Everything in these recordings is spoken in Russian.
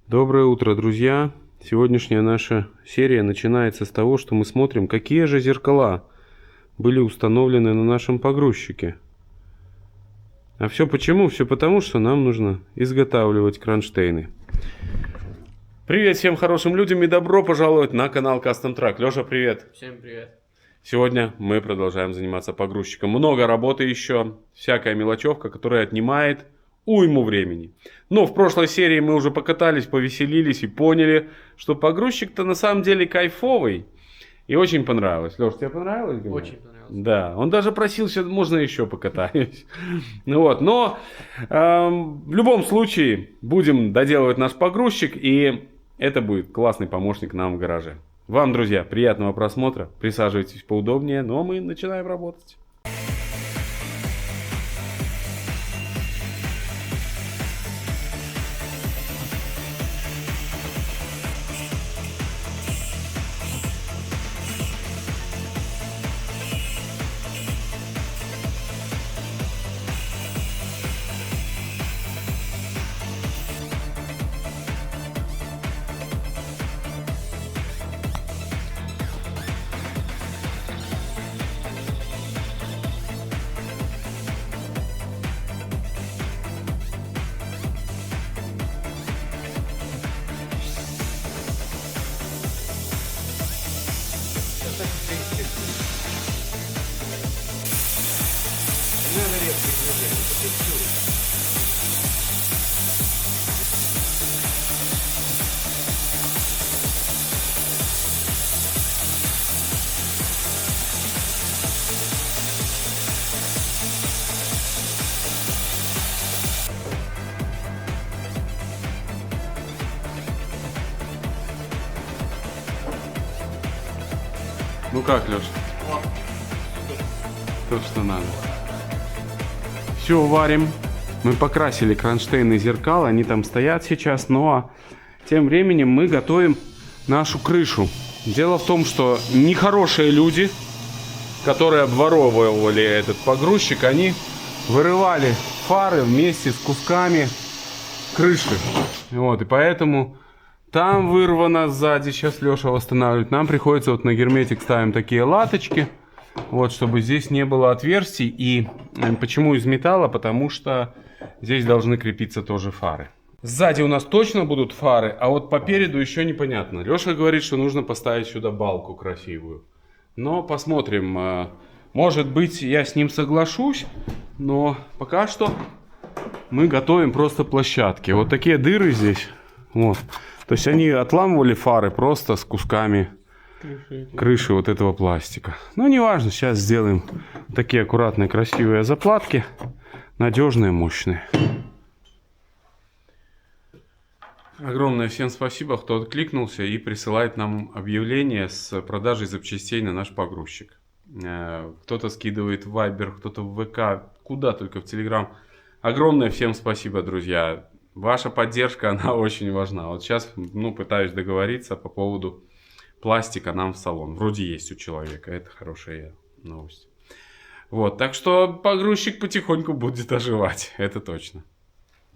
Доброе утро, друзья! Сегодняшняя наша серия начинается с того, что мы смотрим, какие же зеркала были установлены на нашем погрузчике. А все почему? Все потому, что нам нужно изготавливать кронштейны. Привет всем хорошим людям и добро пожаловать на канал Custom Truck. Леша, привет! Всем привет! Сегодня мы продолжаем заниматься погрузчиком. Много работы еще, всякая мелочевка, которая отнимает уйму времени. Но в прошлой серии мы уже покатались, повеселились и поняли, что погрузчик-то на самом деле кайфовый. И очень понравилось. Леш, тебе понравилось? Очень понравилось. Да, он даже просил, что можно еще покатаюсь. Ну вот, но в любом случае будем доделывать наш погрузчик, и это будет классный помощник нам в гараже. Вам, друзья, приятного просмотра. Присаживайтесь поудобнее, но мы начинаем работать. Ну как, Леша? То, что надо. Все, варим. Мы покрасили кронштейны зеркал, они там стоят сейчас, но тем временем мы готовим нашу крышу. Дело в том, что нехорошие люди, которые обворовывали этот погрузчик, они вырывали фары вместе с кусками крыши. Вот, и поэтому там вырвано сзади, сейчас Леша восстанавливает. Нам приходится вот на герметик ставим такие латочки, вот, чтобы здесь не было отверстий. И почему из металла? Потому что здесь должны крепиться тоже фары. Сзади у нас точно будут фары, а вот по переду еще непонятно. Леша говорит, что нужно поставить сюда балку красивую. Но посмотрим. Может быть, я с ним соглашусь, но пока что мы готовим просто площадки. Вот такие дыры здесь. Вот. То есть они отламывали фары просто с кусками крыши вот этого пластика. Но неважно, сейчас сделаем такие аккуратные, красивые заплатки. Надежные, мощные. Огромное всем спасибо, кто откликнулся и присылает нам объявление с продажей запчастей на наш погрузчик. Кто-то скидывает в Viber, кто-то в ВК, куда только, в Telegram. Огромное всем спасибо, друзья. Ваша поддержка, она очень важна. Вот сейчас, пытаюсь договориться по поводу пластика нам в салон. Вроде есть у человека, это хорошая новость. Вот, так что погрузчик потихоньку будет оживать, это точно.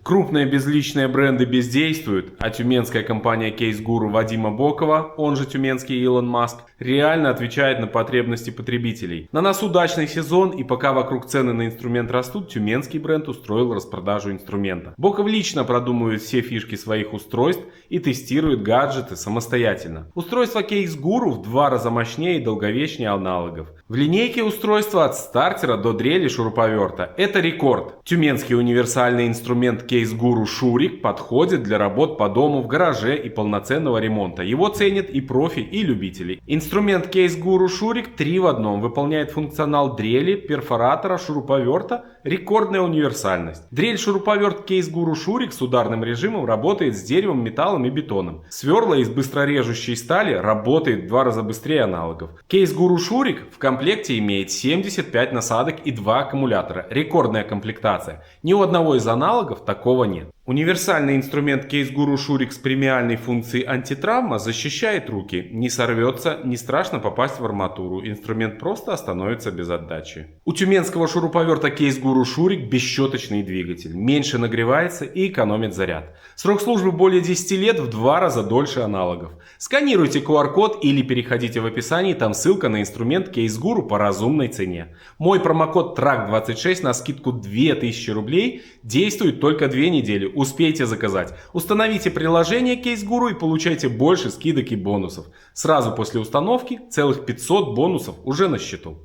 Крупные безличные бренды бездействуют, а тюменская компания Case Guru Вадима Бокова, он же тюменский Илон Маск, реально отвечает на потребности потребителей. На нас удачный сезон, и пока вокруг цены на инструмент растут, тюменский бренд устроил распродажу инструмента. Боков лично продумывает все фишки своих устройств и тестирует гаджеты самостоятельно. Устройство Case Guru в 2 раза мощнее и долговечнее аналогов. В линейке устройства от стартера до дрели шуруповерта. Это рекорд. Тюменский универсальный инструмент Case Guru Шурик подходит для работ по дому, в гараже и полноценного ремонта. Его ценят и профи, и любители. Инструмент Case Guru Шурик 3 в одном. Выполняет функционал дрели, перфоратора, шуруповерта. Рекордная универсальность. Дрель-шуруповерт Case Guru Шурик с ударным режимом работает с деревом, металлом и бетоном. Сверла из быстрорежущей стали работает в 2 раза быстрее аналогов. Case Guru Шурик в комплекте имеет 75 насадок и 2 аккумулятора. Рекордная комплектация. Ни у одного из аналогов такого нет. Универсальный инструмент Case Guru Shurик с премиальной функцией антитравма защищает руки. Не сорвется, не страшно попасть в арматуру. Инструмент просто остановится без отдачи. У тюменского шуруповерта Case Guru Shurик бесщеточный двигатель. Меньше нагревается и экономит заряд. Срок службы более 10 лет, в 2 раза дольше аналогов. Сканируйте QR-код или переходите в описании, там ссылка на инструмент Case Guru по разумной цене. Мой промокод TRACK26 на скидку 2000 рублей действует только 2 недели. Успейте заказать. Установите приложение Case Guru и получайте больше скидок и бонусов. Сразу после установки целых 500 бонусов уже на счету.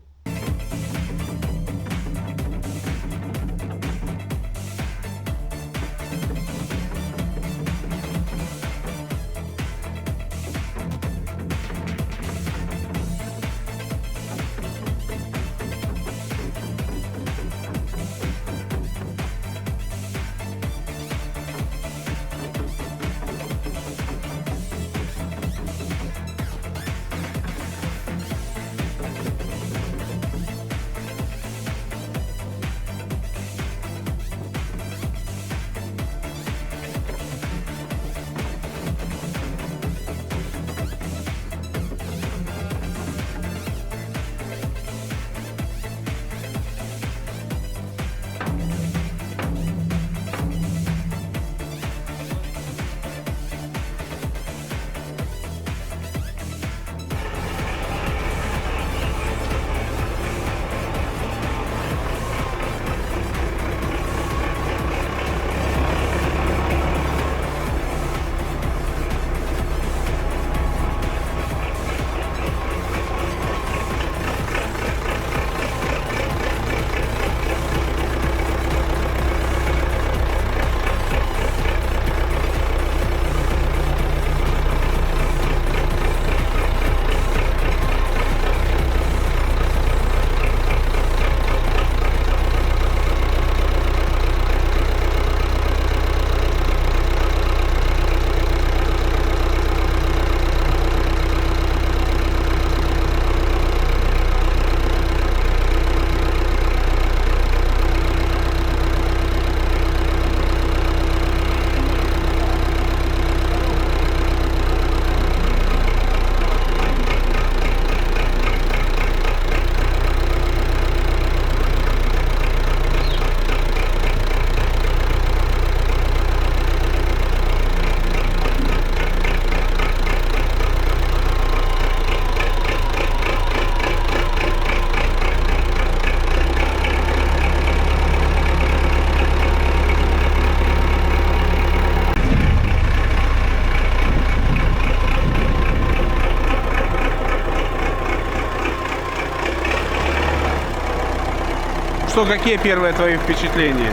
Что, какие первые твои впечатления?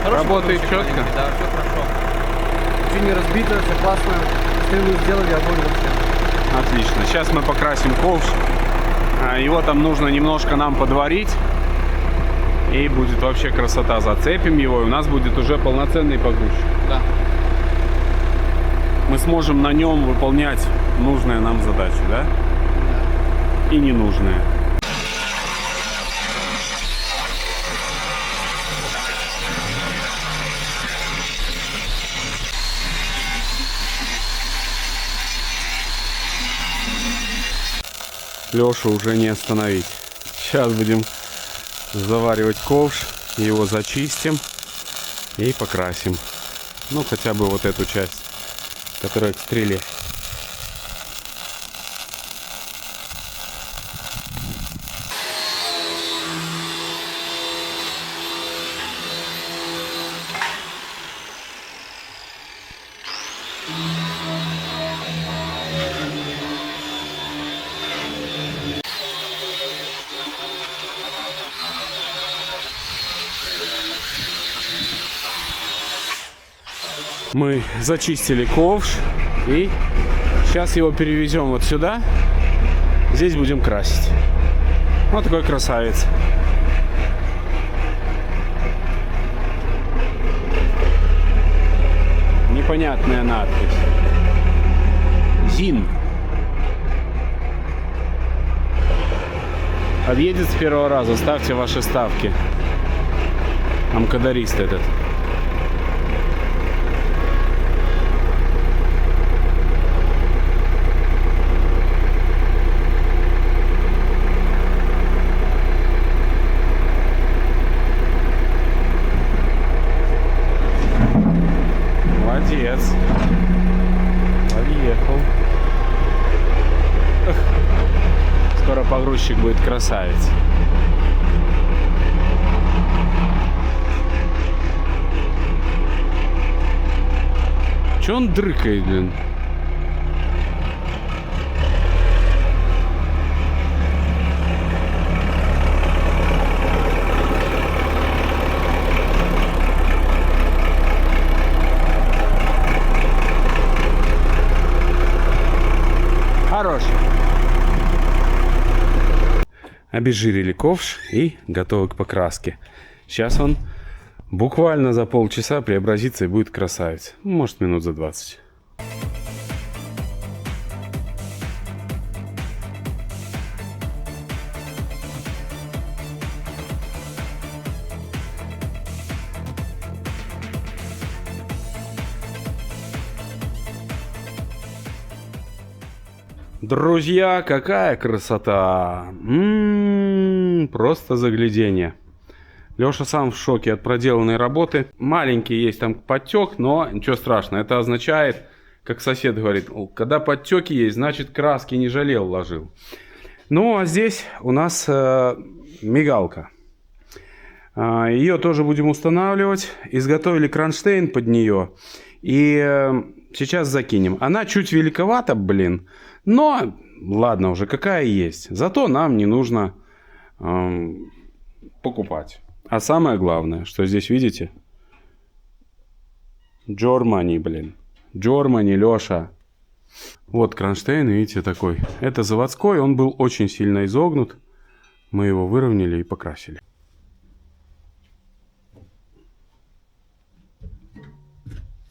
Хороший Работает погрузчик четко? маленький, да, все хорошо. Ничего не разбито, все классно. Стрелу сделали, огонь вообще. Отлично. Сейчас мы покрасим ковш. Его там нужно немножко нам подварить. И будет вообще красота. Зацепим его, и у нас будет уже полноценный погрузчик. Да. Мы сможем на нем выполнять нужные нам задачи, да? Да. И ненужные. Лешу уже не остановить. Сейчас будем заваривать ковш, его зачистим и покрасим. Ну, хотя бы вот эту часть, которая к стреле. Мы зачистили ковш и сейчас его перевезем вот сюда. Здесь будем красить. Вот такой красавец. Непонятная надпись. ЗИН. Объедет с первого раза. Ставьте ваши ставки. Амкадарист этот. Молодец. Подъехал. Скоро погрузчик будет красавец. Че он дрыкает, блин? Хорош. Обезжирили ковш и готовы к покраске. Сейчас он буквально за полчаса преобразится и будет красавец. Может, минут за 20. Друзья, какая красота! Просто загляденье. Леша сам в шоке от проделанной работы. Маленький есть там подтек, но ничего страшного. Это означает, как сосед говорит, когда подтеки есть, значит краски не жалел, ложил. Ну а здесь у нас мигалка. Ее тоже будем устанавливать. Изготовили кронштейн под нее. И сейчас закинем. Она чуть великовата, блин. Но ладно уже, какая есть. Зато нам не нужно покупать. А самое главное, что здесь, видите? Germany, блин. Germany, Леша. Вот кронштейн, видите, такой. Это заводской, он был очень сильно изогнут. Мы его выровняли и покрасили.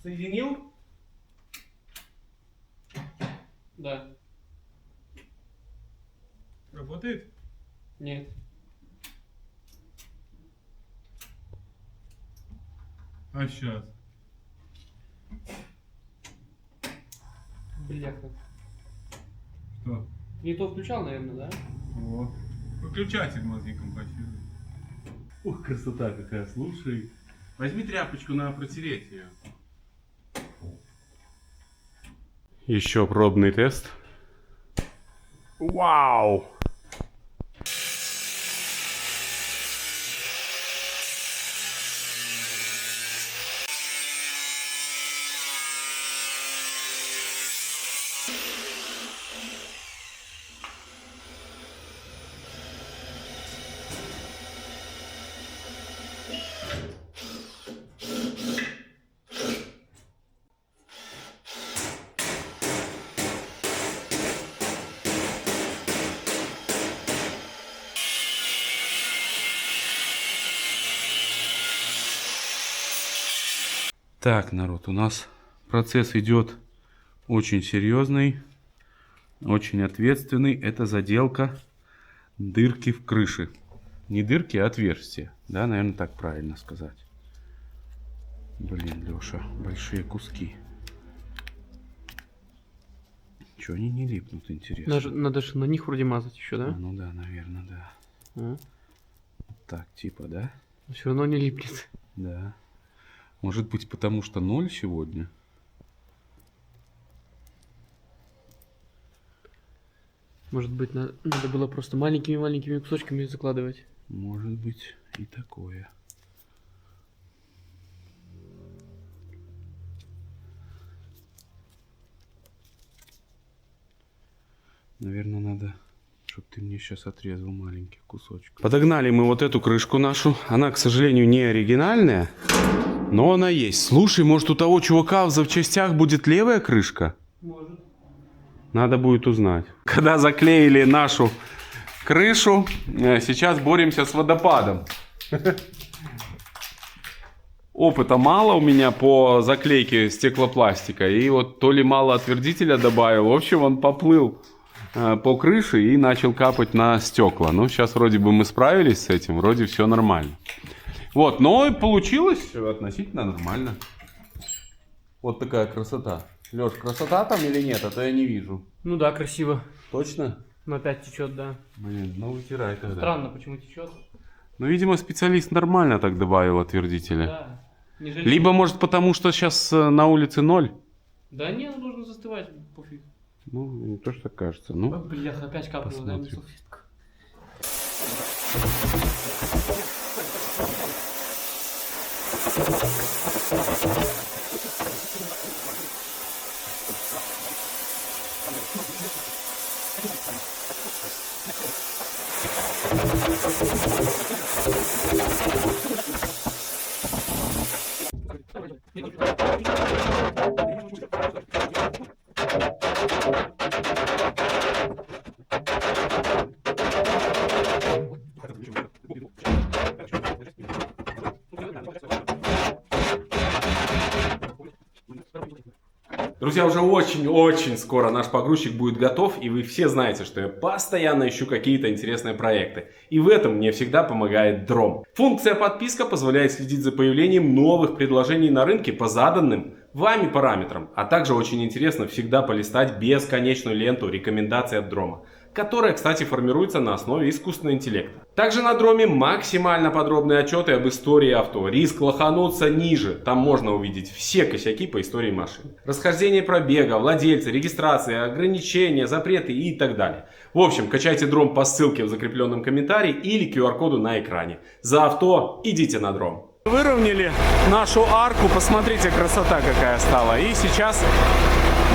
Соединил? Да. Работает? Нет. А сейчас? Бляха. Что? Не то включал, наверное, да? О, выключатель мозги компактирует. Ух, красота какая, слушай. Возьми тряпочку, надо протереть ее. Еще пробный тест. Вау! Так, народ, у нас процесс идет очень серьезный, очень ответственный. Это заделка дырки в крыше. Не дырки, а отверстия. Да, наверное, так правильно сказать. Блин, Леша, большие куски. Чего они не липнут, интересно? Надо же на них вроде мазать еще, да? Ну да, наверное, да. А? Так, типа, да? Но все равно не липнет. Да. Может быть, потому что 0 сегодня? Может быть, надо было просто маленькими-маленькими кусочками закладывать. Может быть и такое. Наверное, надо, чтобы ты мне сейчас отрезал маленький кусочек. Подогнали мы вот эту крышку нашу. Она, к сожалению, не оригинальная, но она есть. Слушай, может, у того чувака в запчастях будет левая крышка? Может. Надо будет узнать. Когда заклеили нашу крышу, сейчас боремся с водопадом. Опыта мало у меня по заклейке стеклопластика. И вот то ли мало отвердителя добавил. В общем, он поплыл по крыше и начал капать на стекла. Ну, сейчас вроде бы мы справились с этим. Вроде все нормально. Вот, но получилось относительно нормально. Вот такая красота. Лёш, красота там или нет? А то я не вижу. Ну да, красиво. Точно? Но опять течет, да. Блин, ну вытирай тогда. Странно, почему течет. Ну, видимо, специалист нормально так добавил отвердителя. Да. Не жалею. Либо, может, потому что сейчас на улице 0? Да не, он должен застывать, пофиг. Ну, не то, что кажется. Ну, Блях, опять капнуло, дай мне посмотрим. салфетку. Друзья, уже очень-очень скоро наш погрузчик будет готов, и вы все знаете, что я постоянно ищу какие-то интересные проекты. И в этом мне всегда помогает Дром. Функция подписка позволяет следить за появлением новых предложений на рынке по заданным вами параметрам. А также очень интересно всегда полистать бесконечную ленту рекомендаций от Дрома, которая, кстати, формируется на основе искусственного интеллекта. Также на Дроме максимально подробные отчеты об истории авто. Риск лохануться ниже. Там можно увидеть все косяки по истории машин. Расхождение пробега, владельцы, регистрации, ограничения, запреты и так далее. В общем, качайте Дром по ссылке в закрепленном комментарии или QR-коду на экране. За авто идите на Дром. Выровняли нашу арку. Посмотрите, красота какая стала. И сейчас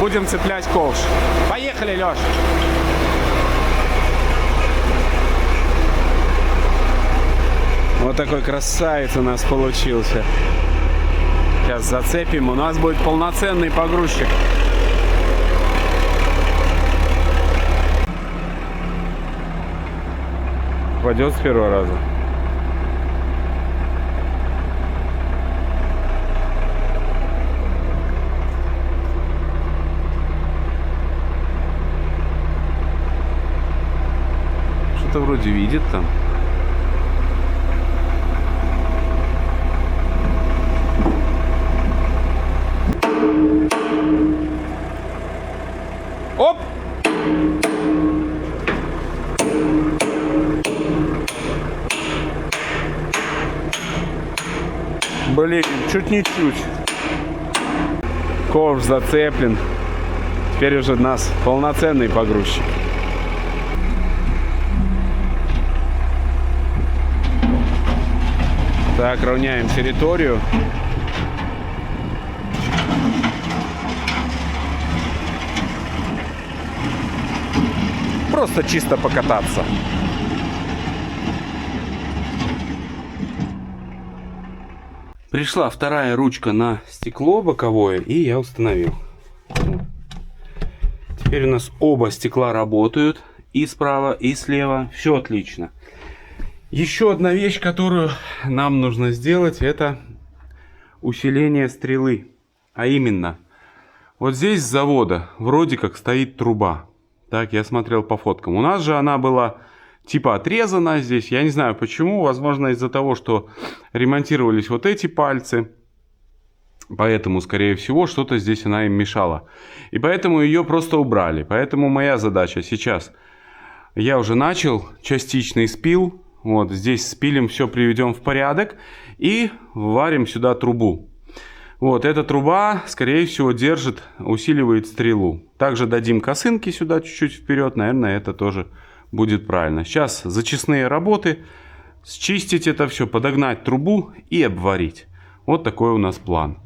будем цеплять ковш. Поехали, Леш! Вот такой красавец у нас получился. Сейчас зацепим, у нас будет полноценный погрузчик. Пойдет с первого раза. Что-то вроде видит там. Оп! Блин, чуть не чуть. Ковш зацеплен. Теперь уже у нас полноценный погрузчик. Так, равняем территорию. Просто чисто покататься. Пришла вторая ручка на стекло боковое, и я установил. Теперь у нас оба стекла работают, и справа, и слева. Все отлично. Еще одна вещь, которую нам нужно сделать, это усиление стрелы. А именно, вот здесь с завода вроде как стоит труба. Так, я смотрел по фоткам. У нас же она была типа отрезана здесь. Я не знаю почему. Возможно, из-за того, что ремонтировались вот эти пальцы. Поэтому, скорее всего, что-то здесь она им мешала. И поэтому ее просто убрали. Поэтому моя задача сейчас. Я уже начал частичный спил. Вот здесь спилим, все приведем в порядок. И варим сюда трубу. Вот эта труба, скорее всего, держит, усиливает стрелу. Также дадим косынки сюда чуть-чуть вперед. Наверное, это тоже будет правильно. Сейчас зачистные работы. Счистить это все, подогнать трубу и обварить. Вот такой у нас план.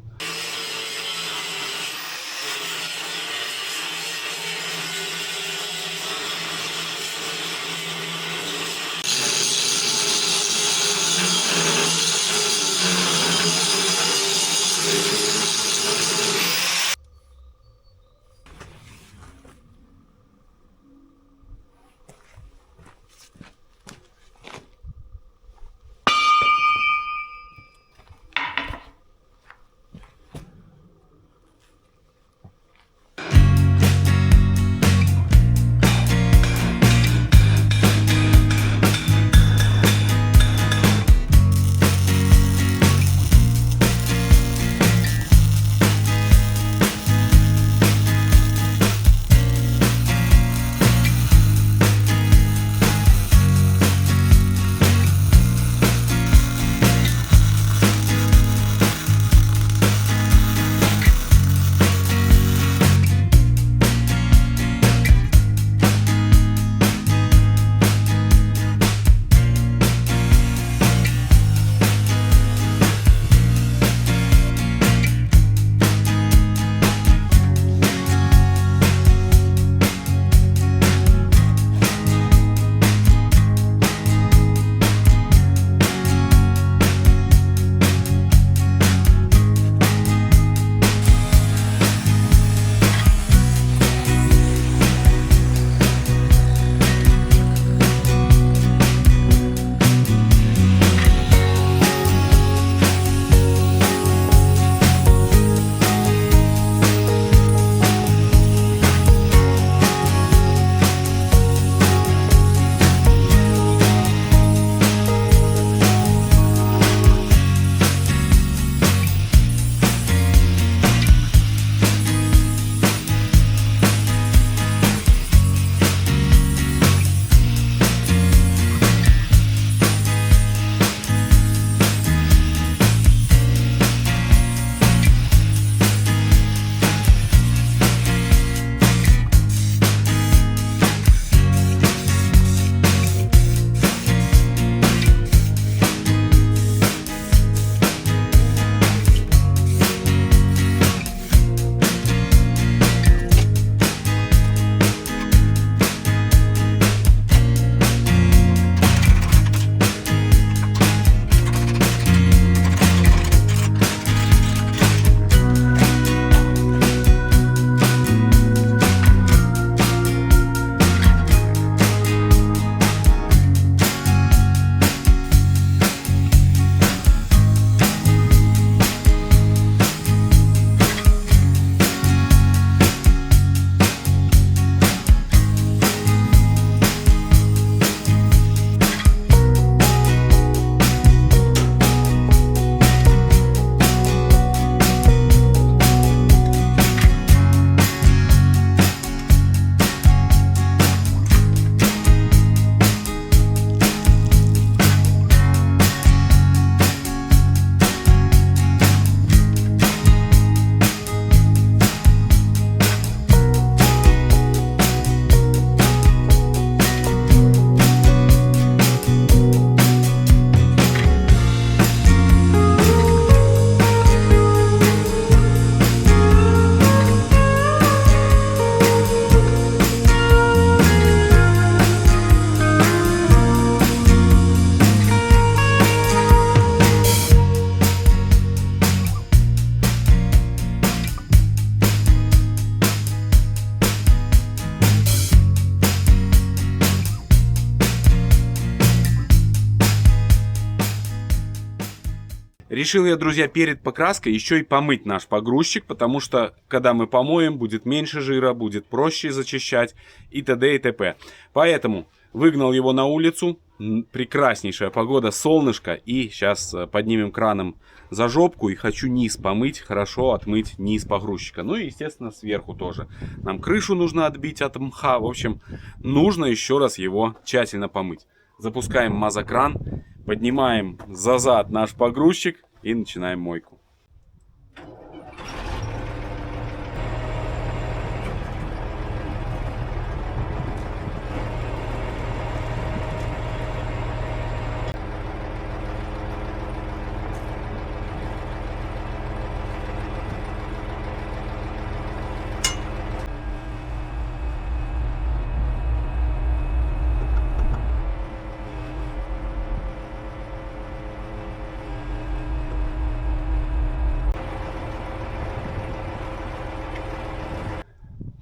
Решил я, друзья, перед покраской еще и помыть наш погрузчик, потому что, когда мы помоем, будет меньше жира, будет проще зачищать и т.д. и т.п. Поэтому выгнал его на улицу, прекраснейшая погода, солнышко, и сейчас поднимем краном за жопку и хочу низ помыть, хорошо отмыть низ погрузчика. Ну и, естественно, сверху тоже. Нам крышу нужно отбить от мха, в общем, нужно еще раз его тщательно помыть. Запускаем мазокран. Поднимаем за зад наш погрузчик и начинаем мойку.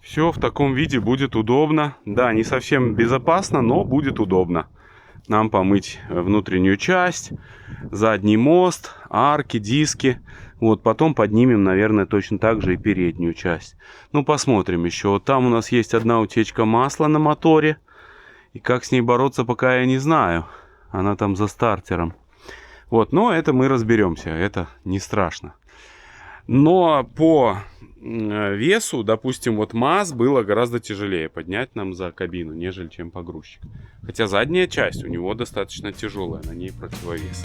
Все в таком виде будет удобно. Да, не совсем безопасно, но будет удобно. Нам помыть внутреннюю часть, задний мост, арки, диски. Вот, потом поднимем, наверное, точно так же и переднюю часть. Ну, посмотрим еще. Вот там у нас есть одна утечка масла на моторе. И как с ней бороться, пока я не знаю. Она там за стартером. Вот, но это мы разберемся. Это не страшно. Но по весу, допустим, вот МАЗ было гораздо тяжелее поднять нам за кабину, нежели чем погрузчик. Хотя задняя часть у него достаточно тяжелая, на ней противовес.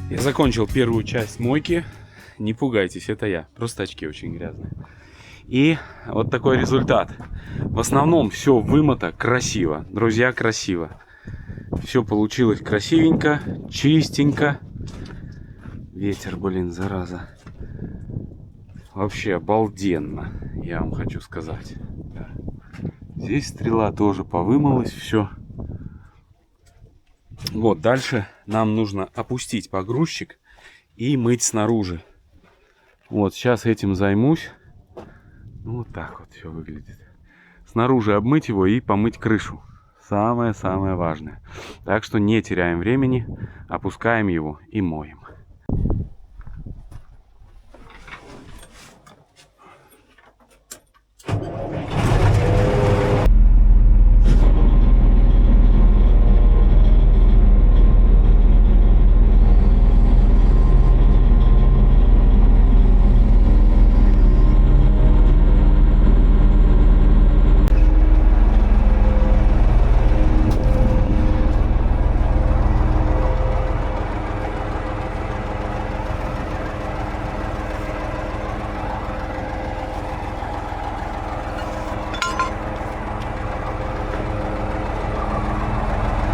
Я закончил первую часть мойки. Не пугайтесь, это я. Просто очки очень грязные. И вот такой результат. В основном все вымыто красиво. Друзья, красиво. Все получилось красивенько, чистенько. Ветер, блин, зараза. Вообще обалденно, я вам хочу сказать. Да. Здесь стрела тоже повымылась, все. Вот, дальше нам нужно опустить погрузчик и мыть снаружи. Вот, сейчас этим займусь. Ну, вот так вот все выглядит. Снаружи обмыть его и помыть крышу. Самое-самое важное. Так что не теряем времени, опускаем его и моем.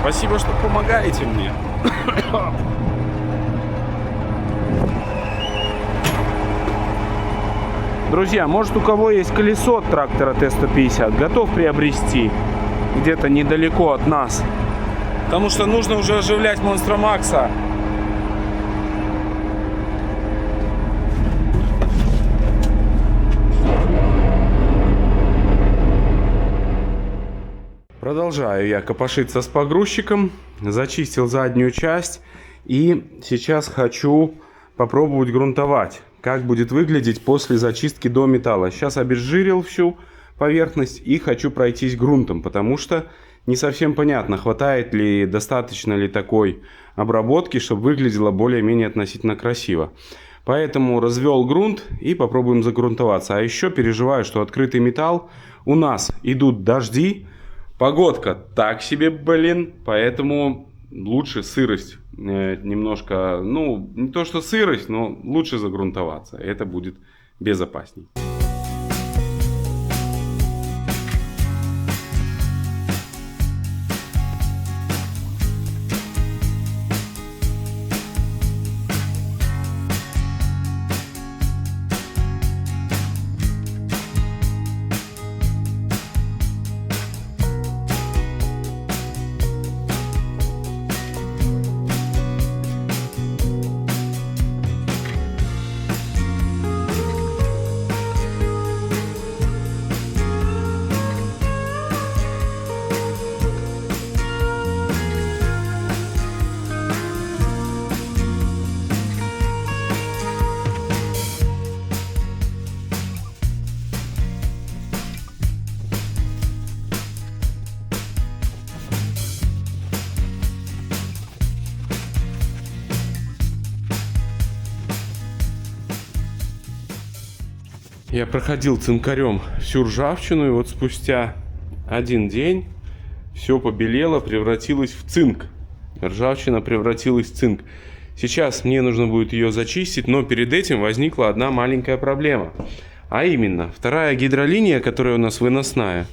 Спасибо, что помогаете мне. Друзья, может, у кого есть колесо от трактора Т-150, готов приобрести где-то недалеко от нас. Потому что нужно уже оживлять Монстра Макса. Продолжаю я копошиться с погрузчиком. Зачистил заднюю часть. И сейчас хочу попробовать грунтовать. Как будет выглядеть после зачистки до металла. Сейчас обезжирил всю поверхность и хочу пройтись грунтом. Потому что не совсем понятно, хватает ли, достаточно ли такой обработки, чтобы выглядело более-менее относительно красиво. Поэтому развел грунт и попробуем загрунтоваться. А еще переживаю, что открытый металл, у нас идут дожди, погодка так себе, блин, поэтому лучше сырость немножко, ну, не то что сырость, но лучше загрунтоваться. Это будет безопасней. Я проходил цинкарем всю ржавчину, и вот спустя один день все побелело, превратилось в цинк. Ржавчина превратилась в цинк. Сейчас мне нужно будет ее зачистить, но перед этим возникла одна маленькая проблема. А именно, вторая гидролиния, которая у нас выносная,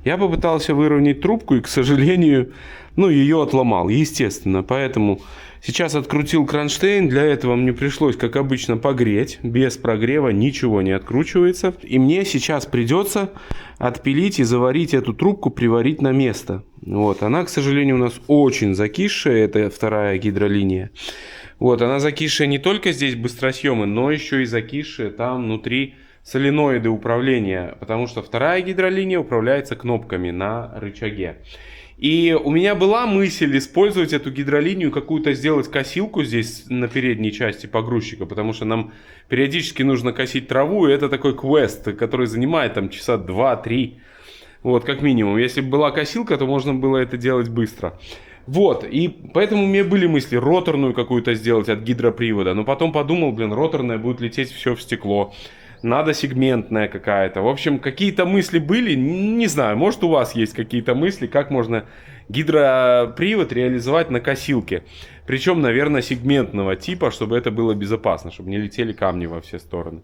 я попытался выровнять трубку и, к сожалению, ее отломал, естественно. Поэтому сейчас открутил кронштейн. Для этого мне пришлось, как обычно, погреть. Без прогрева ничего не откручивается. И мне сейчас придется отпилить и заварить эту трубку, приварить на место. Вот. Она, к сожалению, у нас очень закисшая. Это вторая гидролиния. Вот. Она закисшая не только здесь быстросъемы, но еще и закисшая там внутри соленоиды управления. Потому что вторая гидролиния управляется кнопками на рычаге. И у меня была мысль использовать эту гидролинию, какую-то сделать косилку здесь на передней части погрузчика, потому что нам периодически нужно косить траву, и это такой квест, который занимает там часа 2-3, вот, как минимум. Если бы была косилка, то можно было это делать быстро. Вот, и поэтому у меня были мысли роторную какую-то сделать от гидропривода, но потом подумал, роторная будет лететь все в стекло. Надо сегментная какая-то. В общем, какие-то мысли были. Не знаю, может у вас есть какие-то мысли, как можно гидропривод реализовать на косилке. Причем, наверное, сегментного типа, чтобы это было безопасно, чтобы не летели камни во все стороны.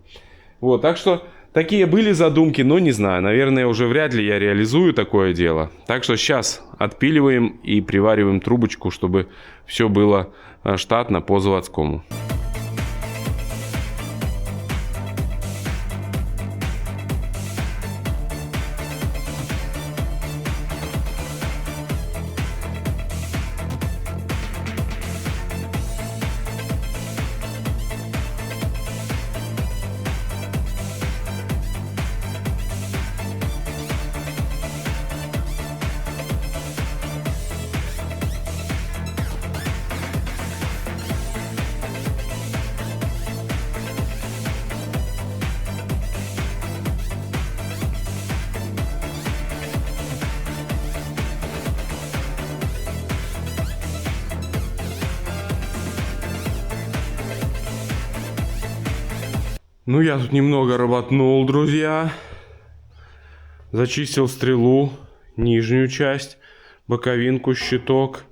Вот, так что такие были задумки, но не знаю. Наверное, уже вряд ли я реализую такое дело. Так что сейчас отпиливаем и привариваем трубочку, чтобы все было штатно по заводскому. Ну, я тут немного работнул, друзья. Зачистил стрелу, нижнюю часть, боковинку, щиток.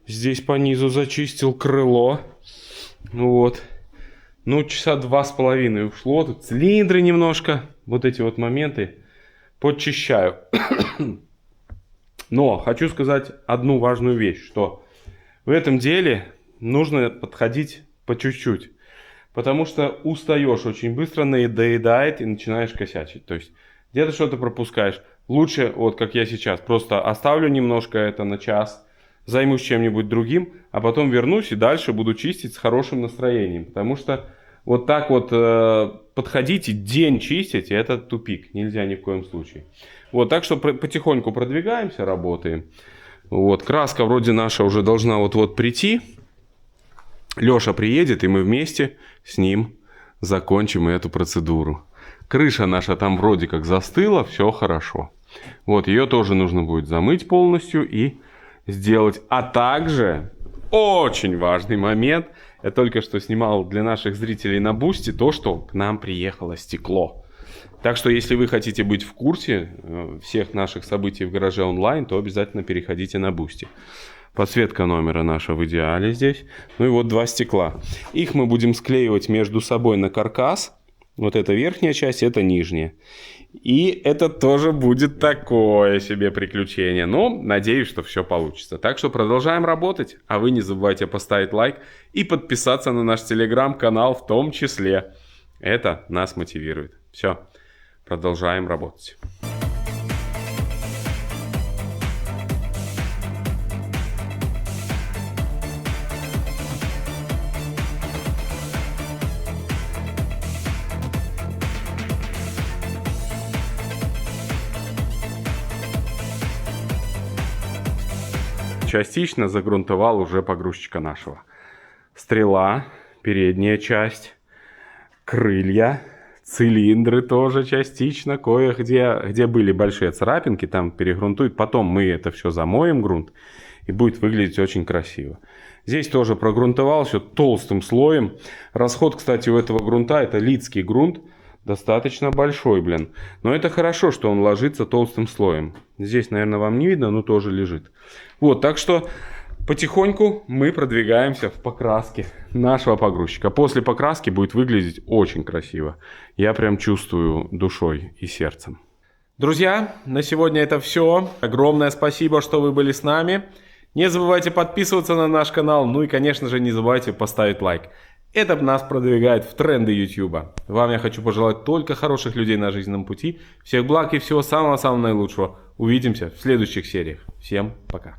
Здесь по низу зачистил крыло. Вот. Ну, часа 2,5 ушло. Тут цилиндры немножко. Вот эти вот моменты подчищаю. Но хочу сказать одну важную вещь, что в этом деле нужно подходить по чуть-чуть. Потому что устаешь очень быстро, надоедает и начинаешь косячить. То есть где-то что-то пропускаешь. Лучше, вот как я сейчас, просто оставлю немножко это на час, займусь чем-нибудь другим, а потом вернусь и дальше буду чистить с хорошим настроением. Потому что вот так вот подходить и день чистить, это тупик. Нельзя ни в коем случае. Вот, так что потихоньку продвигаемся, работаем. Вот, краска вроде наша уже должна вот-вот прийти. Леша приедет, и мы вместе с ним закончим эту процедуру. Крыша наша там вроде как застыла, все хорошо. Вот, ее тоже нужно будет замыть полностью и сделать. А также, очень важный момент, я только что снимал для наших зрителей на Бусти то, что к нам приехало стекло. Так что, если вы хотите быть в курсе всех наших событий в гараже онлайн, то обязательно переходите на Бусти. Подсветка номера наша в идеале здесь. Ну и вот 2 стекла. Их мы будем склеивать между собой на каркас. Вот эта верхняя часть, это нижняя. И это тоже будет такое себе приключение. Но надеюсь, что все получится. Так что продолжаем работать. А вы не забывайте поставить лайк и подписаться на наш телеграм-канал в том числе. Это нас мотивирует. Все, продолжаем работать. Частично загрунтовал уже погрузчика нашего. Стрела, передняя часть, крылья, цилиндры тоже частично, кое-где были большие царапинки, там перегрунтуют. Потом мы это все замоем, грунт, и будет выглядеть очень красиво. Здесь тоже прогрунтовал все толстым слоем. Расход, кстати, у этого грунта, это лидский грунт, достаточно большой, блин. Но это хорошо, что он ложится толстым слоем. Здесь, наверное, вам не видно, но тоже лежит. Вот, так что потихоньку мы продвигаемся в покраске нашего погрузчика. После покраски будет выглядеть очень красиво. Я прям чувствую душой и сердцем. Друзья, на сегодня это все. Огромное спасибо, что вы были с нами. Не забывайте подписываться на наш канал. Ну и, конечно же, не забывайте поставить лайк. Это нас продвигает в тренды YouTube. Вам я хочу пожелать только хороших людей на жизненном пути. Всех благ и всего самого-самого наилучшего. Увидимся в следующих сериях. Всем пока.